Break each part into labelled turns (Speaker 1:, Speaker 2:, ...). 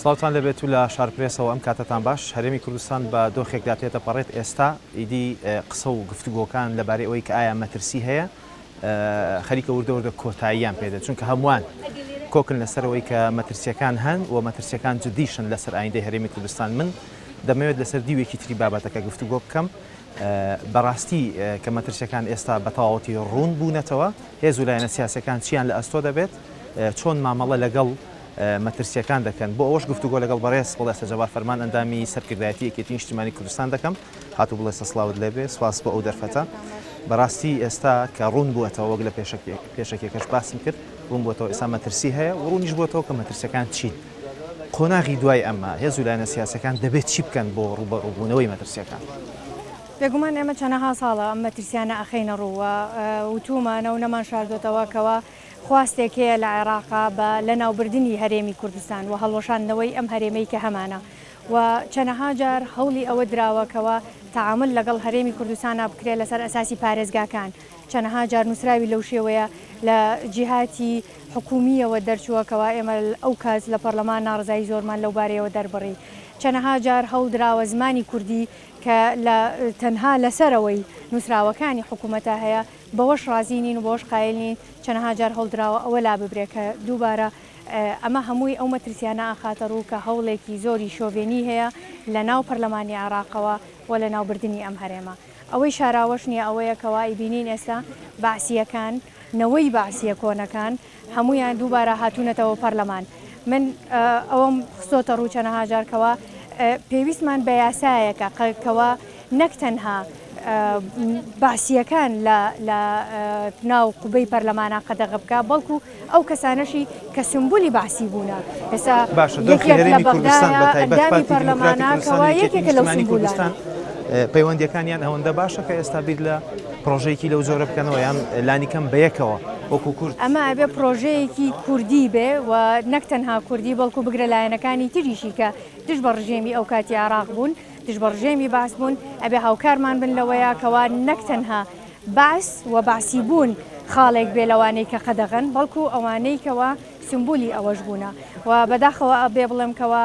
Speaker 1: سڵاوتان لەبێت و لە شارپرێسەوە ئەم کاتتان باش هەرێمی کوردستان بە دۆخێکدا تێتە پەڕێت ئێستا ئیدی قسە و گفتوگۆکان لەبارەی ئەوەی کە ئایا مەترسی هەیە خەریکە وردەوردە کۆتاییان پێدە چونکە هەمووان کۆکن لەسەرەوەی کە مەترسیەکان هەن و مەترسیەکان جدیشن لەسەر ئایندەی هەرێمی کوردستان. من دەمەوێت لەسەر دیوێکی تری بابەتەکە گفتوگۆ بکەم. بەڕاستی کە مەترسیەکان ئێستا بە تەواوەتی ڕوون بوونەتەوە، هێز و لایەنە سیاسەکان چیان لە ئەستۆ دەبێت، چۆن مامەڵە لەگەڵ مەترسیەکان دەکەن. بۆ ئەوەش گفتوگۆ لەگەڵ بەڕێز بەڵێ سەرجەبار فەرمان ئەندامی سەرکردایەتی یەکێتی نیشتیمانی کوردستان دەکەم. هاتوو بڵێ سەسڵاوت لێبێ، سواس بۆ ئەو دەرفەتە. بەڕاستی ئێستا کە ڕوون بووەتەوە وەک لە پێشەکێکەش باسم کرد، ڕوون بووەتەوە ئێستا مەترسی هەیە و ڕوونیش بووەتەوە کە مەترسیەکان چین. قۆناغی دوای ئەمە هێز و لایەنە سیاسەکان دەبێت چی بکەن بۆ ڕووبەڕووبوونەوەی مەترسیەکان؟
Speaker 2: بێگومان ئێمە چەندەها ساڵە ئەم مەترسیانە ئەخەینە ڕووە وتومانە و نەمان شاردۆتەوە کەوە خواستێک هەیە لە عێراقا بە لە ناوبردننی هەرێمی کوردستان و هەڵۆشاندنەوەی ئەم هەرێمەی کە هەمانە و چەندەها جار هەوڵی ئەوە دراوەکەوە تعامل لەگەڵ هەرێمی کوردستانە بکرێت لەسەر ئەساسی پارێزگاکان. چەندەها جار نووسراوی لەو شێوەیە لە جیهاتی حکومیەوە دەرچووەکەوە ئێمە ئەو کات لە پەرلەمان ناڕزایی زۆرمان لەو بارەیەوە دەربڕی. چەندەها جار هەڵدراوە زمانی کوردی کە تەنها لەسەرەوەی نووسراوەکانی حکوومەتە هەیە بەوەش رازینین و بۆش قایلین. چەندەها جار هەڵدراوە ئەوە لا ببرێکە دووبارە ئەمە هەمووی ئەو مەترسیانە ئاخاتە ڕوو کە هەوڵێکی زۆری شۆڤێنی هەیە لە ناو پەرلەمانی عێراقەوە و لە ناوبردننی ئەم هەرێمە. ئەوەی شاراوەش نییە ئەوەیە کەوا ئیبینین ئێستا باسیەکان نەوەی باسیە کۆنەکان هەمویان دووبارە هاتوونەتەوە پەرلەمان. من ئەوەم خستۆتە ڕوو چەندەها جارکەوە پێویستمان بە یاسایەکە کەوا نەک تەنها باسیەکان لە ناو قوبەی پەرلەمانە قەدەغ بکە، بەڵکو ئەو کەسانەشی کە سمبولی باسی بوونە. ئێستا یەکێک لە بەغدایە ئەندامی پەرلەمانەکەوە یەکێکە لەو سمبولان
Speaker 1: پەیوەندیەکانیان ئەوەندە باشە کە ئێستا بیر لە پرۆژەیەکی لەو زۆرە بکەنەوە یان لانی کەم بەیەکەوە وەکو کورد.
Speaker 2: ئەمە ئەبێ پرۆژەیەکی کوردی بێ و نەک تەنها کوردی بەڵکو بگرە لایەنەکانی تریشی کە دژ بە ڕژێمی ئەو کاتی عێراق بوون، دژ بە ڕژێمی باس بوون، ئەبێ هاوکارمان بن لەوەیە کەوا نەک تەنها باس و باسی بوون خاڵێک بێ لەوانەی کە قەدەغن، بەڵکو ئەوانەی کەوا سمبولی ئەوەش بوونە و بەداخەوە ئەبێ بڵێم کەوا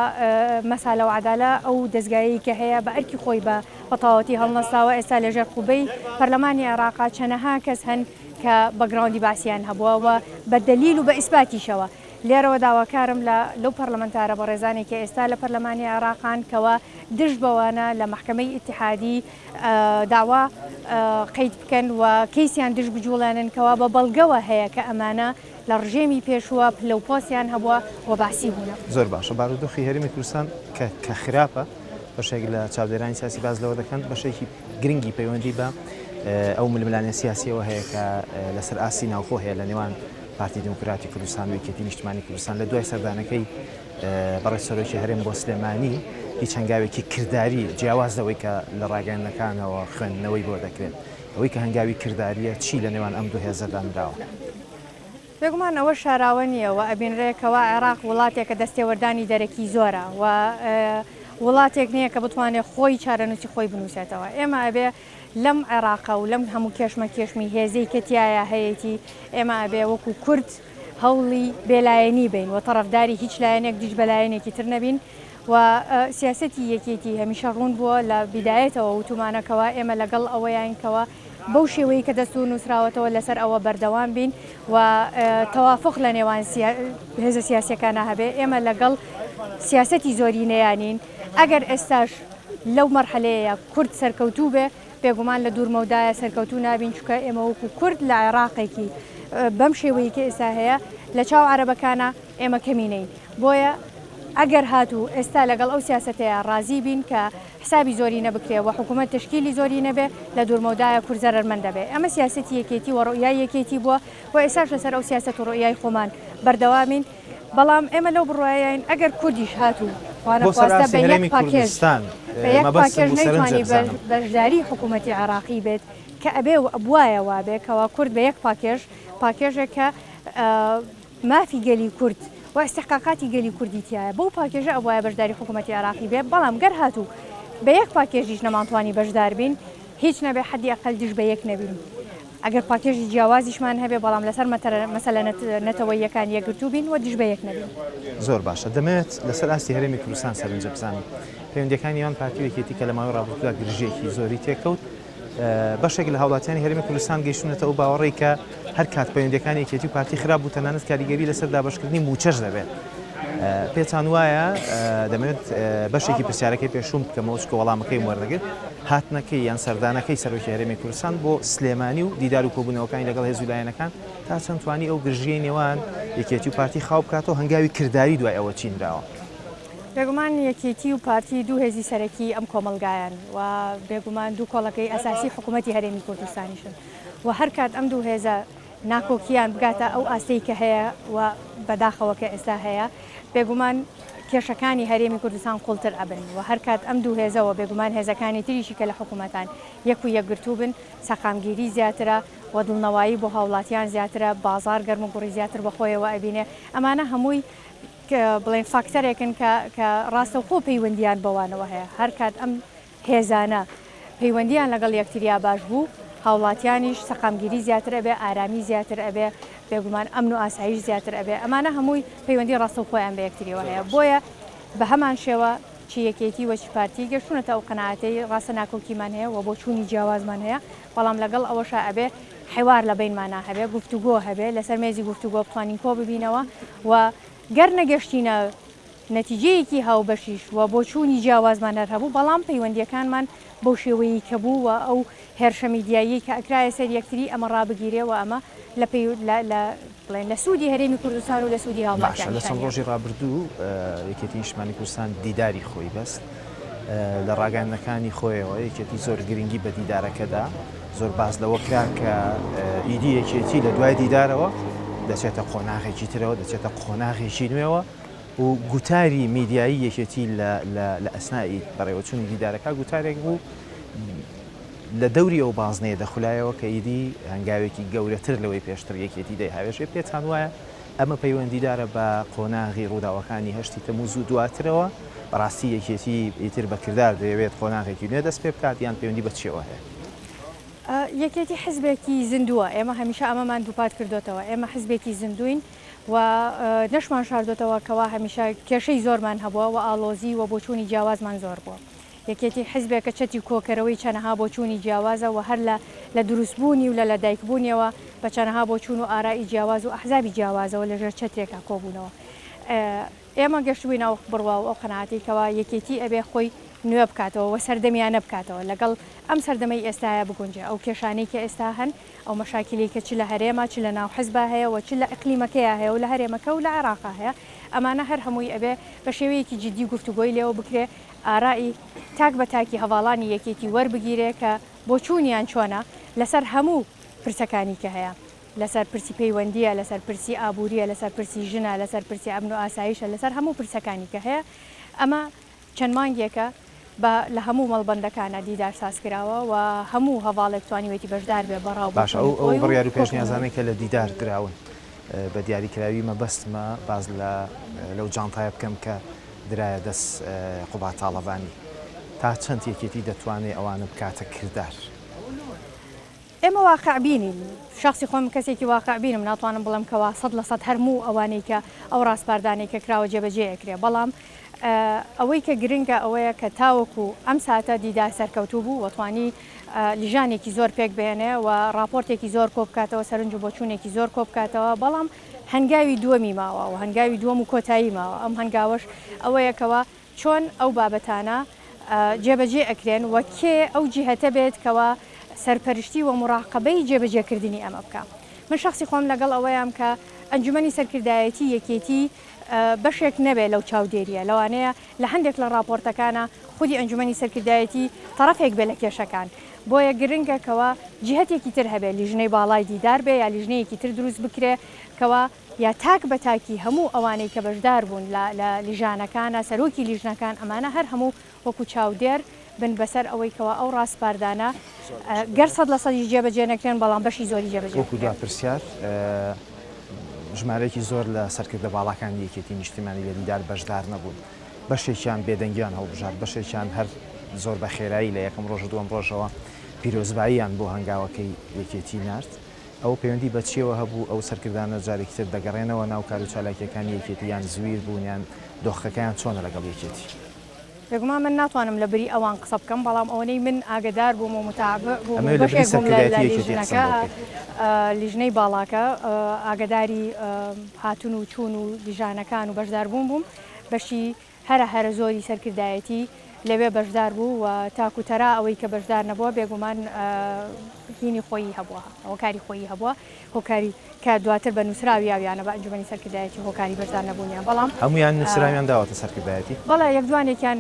Speaker 2: مەسالە و عەدالە ئەو دەستگایەی کە هەیە بە ئەرکی خۆی بە تەواوەتی هەڵنەستاوە. ئێستا لەژێر قوبەی پەرلەمانی عێراقا چەندەها کەس هەن کە بەگراوندی باسییان هەبووە و بە دەلیل و بە ئیسباتیشەوە. لێرەوە داواکارم لەو پەرلەمەنتارە بە ڕێزانێکی ئێستا لە پەرلەمانی عێراقان کەوا دژ بەوانە لە محکەمەی ئیتیحادی داوا قەید بکەن و کەیسیان دژ بجوڵێنن کەوا بە بەڵگەوە هەیە کە ئەمانە لە ڕژێمی پێشووە پلەپۆسیان هەبووە و باسی بوونە.
Speaker 1: زۆر باشە. بارودۆخی هەرێمی کوردستان کە خراپە، بەشێک لە چاودێرانی سیاسی باز لەوە دەکەن، بەشێکی گرنگی پەیوەندی بە ئەو ململانە سیاسیەوە هەیە کە لەسەر ئاسی ناوخۆ هەیە لە نێوان پارتی دموکراتی کوردستان و یەکێتی نیشتیمانی کوردستان. لە دوای سەردانەکەی بەڕێز سەرۆکی هەرێم بۆ سلێمانی هیچ هەنگاوێکی کردداری جیاوازەوەی کە لە ڕاگەیەنەکانەوە خوێندنەوەی بۆ دەکرێت، ئەوەی کە هەنگاوی کردداریە چی لە نێوان ئەم دوو هێزەدانراوە؟
Speaker 2: بێگومان ئەوە شاراوە نییە و ئەبینرێکەوە عێراق وڵاتێکە دەستێوەردانی دەرەکی زۆرە و وڵاتێک نییە کە بتوانێت خۆی چارەنووسی خۆی بنووسێتەوە. ئێمە ئەبێ لەم عێراقا و لەم هەموو کێشمە هێزەی کەتیایە هەیەی ئێمە ئەبێ وەکو کورد هەوڵی بێلایەنی بین و تەڕەفداری هیچ لایەنێک دیش بەلایەنێکی تر نەبین و سیاسەتی یەکێتی هەمیشە ڕوون بووە لە بیدایەتەوە وتومانەکەوە ئێمە لەگەڵ ئەوەیانکەوە بەو شێوەیە کە دەست و نووسراوەتەوە لەسەر ئەوە بەردەوام بین و تەوافق لە نێوان هێزە سیاسیەکانە هەبێ. ئێمە لەگەڵ سیاسەتی زۆری نەیانین. ئەگەر ئێستاش لەو مەرحەلەیە کورد سەرکەوتوو بێ، بێگومان لە دوورمەودایە سەرکەوتوو نابین، چکە ئێمە وەکو کورد لە عێراقێکی بەم شێوەیە کە ئێستا هەیە لە چاو عەرەبەکانە ئێمە کەمینەین. بۆیە ئەگەر هاتوو ئێستا لەگەڵ ئەو سیاسەتەیە ڕازی بین کە حسابی زۆری نەبکرێ و حکوومەت تشکیلی زۆری نەبێ، لە دوورمەودایە کورد زەرمەند دەبێ. ئەمە سیاسەتی یەکێتی و ڕۆیای یەکێتی بووە و ئێستاش لەسەر ئەو سیاسەت و ڕۆیای خۆمان بەردەوامین. بەڵام ئێمە لەو بڕۆیین ئەگەر کوردیش هاتوو وانەخواستە بە یەک پاکێژ نەیتوانی بەشداری حکوومەتی عێراقی بێت کە ئەبێ و ئەبوایە وابێ کەوا کورد بە یەک پاکێژێکە مافی گەلی کورد و ئستحقاقاتی گەلی کوردی تایە بەو پاکێژە ئەوایە بەشداری حکوومەتی عێراقی بێ. بەڵام گەر هاتوو بە یەک پاکێژیش نەمانتوانی بەشدار بین، هیچ نەبێ حەدی ئەقەل دژ بە یەک نەبین. ئەگەر پاکێژی جیاوازیشمان هەبێ بەڵام لەسەر مەسەلە نەتەوەیەکان یەکگرتوو بین و دژ بە یەک نەبین.
Speaker 1: زۆر باشە دەمێت لەسەر ئاستی هەرێمی کوردستان سەرنجە بزانین پەیوەندیەکانی یان پارتیوێکێتی کە لە ماوەی ڕابردوودا گرژێکی زۆری تێکەوت بەشێک لە هاوڵاتیانی هەرێمی کوردستان گەیشتونەتە ئەو باوەڕێی کە هەر کات پەیوەندیەکانی یەکێتی و پارتی خراپ بوو تەنانەت کاریگەری لەسەر دابەشکردنی موچەش دەبێت. پێتان وایە دەمەوێت بەشێکی پرسیارەکەی پێشوم بکەمەوە چکە وەڵامەکەی وەردەگرت هاتنەکەی یان سەردانەکەی سەرۆکی هەرێمی کوردستان بۆ سلێمانی و دیدار و کۆبوونەوەکانی لەگەڵ هێزی لایەنەکان تا چەند توانی ئەو گرژیەی نێوان یەکێتی و پارتی خاو بکاتەوە هەنگاوی کردداری دوای ئەوە چینراوە.
Speaker 2: بێگومان یەکێتی و پارتی دوو هێزی سەرەکی ئەم کۆمەلگایان و بێگومان دوو کۆڵەکەی ئەساسی حکوومەتی هەرێمی کوردستانیشن و هەر کات ئەم دوو هێزە ناکۆکیان بگاتە ئەو ئاستەی کە هەیە و بەداخەوەکە ئێستا هەیە بێگومان کێشەکانی هەرێمی کوردستان قوڵتر ئەبن و هەر کات ئەم دوو هێزەوە بێگومان هێزەکانی تریشی کە لە حکوومەتان یەک و یەکگرتوو بن سەقامگیری زیاترە و دڵنەوایی بۆ هاوڵاتیان زیاترە بازار گەرم و گوڕی زیاتر بەخۆیەوە ئەبینێ ئەمانە هەمووی بڵێن فاکتەرێکن کە ڕاستە خۆ پەیوەندیان بەوانەوە هەیە هەر کات ئەم هێزانە پەیوەندیان لەگەڵ یەکتریا باش بوو هاوڵاتیانیش سەقامگیری زیاتر ئەبێ ئارامی زیاتر ئەبێ بێگومان ئەمن و ئاسایش زیاتر ئەبێ ئەمانە هەمووی پەیوەندی ڕاستە خۆیان بە یەکتریەوە هەیە بۆیە بە هەمان شێوە چی یەکێتی وەچی پارتی گەشتونەتە ئەو قەناعەتەی ڕاستە ناکۆکیمان هەیە و بۆ چوونی جیاوازمان هەیە بەڵام لەگەڵ ئەوەشە ئەبێ حیوار لە بینمانە هەبێ گفتوگۆ هەبێ لەسەر مێزی گفتوگۆ بتوانین کۆ ببینەوە و گەر نەگەشتینە نەتیجەیەکی هاوبەشیش و بۆ چوونی جیاوازمان هەبوو بەڵام پەیوەندیەکانمان بەو شێوەیە کە بوو و ئەو هێرشە میدیایی کە ئەکرایە سەر یەکتری ئەمە ڕابگیرێەوە ئەمە لە سوودی هەرێمی کوردستان و لە سوودی هاوڵاتیان
Speaker 1: لە چەند ڕۆژی ڕابردوو یەکێتی نیشتمانی کوردستان دیداری خۆی بەست لە ڕاگەاندنەکانی خۆیەوە یەکێتی زۆر گرنگی بە دیدارەکەدا زۆر باز لەوە کرا کە ئیدی یەکێتی لە دوای دیدارەوە دەچێتە قۆناغێکی ترەوە دەچێتە قۆناغێکی نوێەوە و گوتاری میدیایی یەکێتی لە ئەسنایی بەڕێوەچوونی دیدارەکە گوتارێک بوو لە دەوری ئەو بازنەیە دەخولایەوە کە ئیدی هەنگاوێکی گەورەتر لەوەی پێشتر یەکێتی دەیهاوێژێ پێتان وایە ئەمە پەیوەندیدارە بە قۆناغی ڕووداوەکانی هەشتی تەمووز و دواترەوە بەڕاستی یەکێتی ئیتر بەکردار دەیەوێت قۆناغێکی نوێ دەست پێ بکات یان پەیوەندی بە چێوە هەیە
Speaker 2: یەکێتی حزبێکی زیندووە ئێمە هەمیشە ئەمەمان دووپات کردوتەوە ئێمە حزبێکی زیندوین و نەشمان شاردوتەوە کەوا هەمیشە کێشەی زۆرمان هەبووە و ئالۆزی و بۆ چوونی جیاوازمان زۆر بووە یەکێتی حزبێکە چەتی کۆکەرەوەی چەنەها بۆ چوونی جیاوازە و هەر لە دروستبوونی و لە دایکبوونیەوە بە چەنەها بۆ چوون و ئارایی جیاواز و ئەحزابی جیاوازەوە لەژێر چەترێکا کۆبوونەوە ئێمە گەشتبووینەوە بڕوا و ئەو قەناعەتی کەوا یەکێتی ئەبێ خۆی نوێ بکاتەوە و سەردەمیانە بکاتەوە لەگەڵ ئەم سەردەمەی ئێستاە بگونجێ ئەو کێشانەی کە ئێستا هەن ئەو مەشاکلی کە چ لە هەرێمە چ لە ناو حزبا هەیە و چ لە ئەقلیمەکەیە هەیە و لە هەرێمەکە و لە عێراقا هەیە ئەمانە هەر هەمووی ئەبێ بە شێوەیەکی جددی گفتوگۆی لێەوە بکرێ ئارایی تاک بە تاکی هەواڵانی یەکێتی وەربگیرێ کە بۆ چوونیان چۆنە لەسەر هەموو پرسەکانی کە هەیە لەسەر پرسی پەیوەندیە لەسەر پرسی ئابوووریە لەسەر پرسی ژنە لەسەر پرسی ئەمن و ئاسایشە لەسەر هەموو پرسەکانی کە هەیە ئەمە چەند مانگێکە لە هەموو مەڵبەندەکانە دیدار سازکراوە و هەموو هەواڵێک توانیوێتی بەشدار بێ بەڕاو
Speaker 1: باش ئەو بڕیار و پێشنیازانەی کە لە دیدار دراون بە دیاریکراوی مەبەستمە باز لەو جانتایە بکەم کە درایە دەست قوبات تاڵەبانی تا چەند یەکێتی دەتوانێت ئەوانە بکاتە کردار
Speaker 2: ئێمە واقعبینین شخصی خۆم کەسێکی واقعبینم ناتوانم بڵم کەوا 100% هەرموو ئەوانەی کە ئەو ڕاستپاردانەی کە کراوە جێبەجێەکرێ بەڵام ئەوەی کە گرنگە ئەوەیە کە تاوەکو ئەم ساتە دیدار سەرکەوتوو بوو وتوانی لیژانێکی زۆر پێک بێنێ و راپۆرتێکی زۆر کۆ بکاتەوە سەرنج و بۆچوونێکی زۆر کۆ بکاتەوە بەڵام هەنگاوی دووەمی ماوە و هەنگاوی دووەم و کۆتایی ماوە ئەم هەنگاوەش ئەوەیەکەوە چۆن ئەو بابەتانە جێبەجێ ئەکرێن و کێ ئەو جیهەتە بێت کەوە سەرپەرشتی و مراقبەی جێبەجێکردنی ئەمە بکە من شخصی خۆم لەگەڵ ئەوەیەم کە ئەنجومەنی سەرکردایەتی یەکێتی بەشێک نەبێت لەو چاودێریە لەوانەیە لە هەندێک لە راپۆرتەکانە خودی ئەنجومەنی سەرکردایەتی تەرەفێک بێ لە کێشەکان بۆیە گرنگەکەوە جهتێکی تر هەبێت لیژنەی باڵای دیدار بێ یا لیژنەیەکی تر دروست بکرێ کەوە یا تاک بە تاکی هەموو ئەوانەی کە بەشدار بوون لە لیژانەکانە سەرۆکی لیژنەکان ئەمانە هەر هەموو وەکو چاودێر بن بەسەر ئەوەی کەەوە ئەو ڕاستپاردانە گەر 100% جێبەجێ نەکرێن بەڵام بەشی زۆری جێبەجێ
Speaker 1: وەکو داپرسیار ژمارەیەکی زۆر لە سەرکردە باڵەکانی یەکێتی نیشتیمانی لە دیدار بەشدار نەبوون بەشێکیان بێدەنگیان هەڵبژار بەشێکیان هەر زۆر بە خێرایی لە یەکەم ڕۆژ دووەم ڕۆژەوە پیرۆزباییان بۆ هەنگاوەکەی یەکێتی نرد ئەو پەیوەندی بەچیەوە هەبوو ئەو سەرکردانە جارێکی تر دەگەڕێنەوە ناو کار و چالاکیەکانی یەکێتییان زویر بوونیان دۆخەکەیان چۆنە لەگەڵ یەکێتی
Speaker 2: بێگومان من ناتوانم لە بری ئەوان قسە بکەم بەڵام ئەوەی من ئاگدار بووم و متابع بووم لیژنەی باڵاکە ئاگداری هاتون و چوون و لیژانەکان و بەشداربوون بووم بەشی هەرە زۆری سەرکردایەتی لەوێ بەشدار بوو و تاکوتەرا ئەوەی کە بەشدار نەبووە بێگومان هینی خۆی هەبووە هۆکاری خۆی هەبووە هۆکاری کە دواتر بە نووسراوی یاویانە بە ئەنجومەنی سەرکردایەتی هۆکاری بەشدار نەبوونیان بەڵام
Speaker 1: هەمویان نووسراویان داوەتە سەرکردایەتی
Speaker 2: بەڵێ یەک دوانێکیان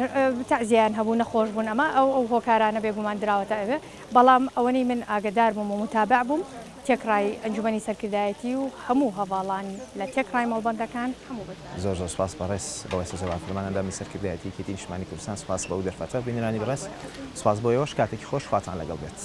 Speaker 2: تەعزییان هەبوو نەخۆش بوون ئەمە ئەو هۆکارانە بێگومان دراوەتە ئەوێ بەڵام ئەوەی من ئاگدار بووم و متابع بووم تێکڕای ئەنجومەنی سەرکردایەتی و هەموو هەواڵان لە تێکڕای مەڵبەندەکان هەموو
Speaker 1: زۆر سپاس بەڕێز بەوەی سەجەواب فەرمانەندامی سەرکردایەتی یەکێتی نیشتیمانی کوردستان سپاس بە ئەو دەرفەتە بینەرانی بەڕێز سپاس بۆ ئێوەش کاتێکی خۆش خواتان لەگەڵ بێت.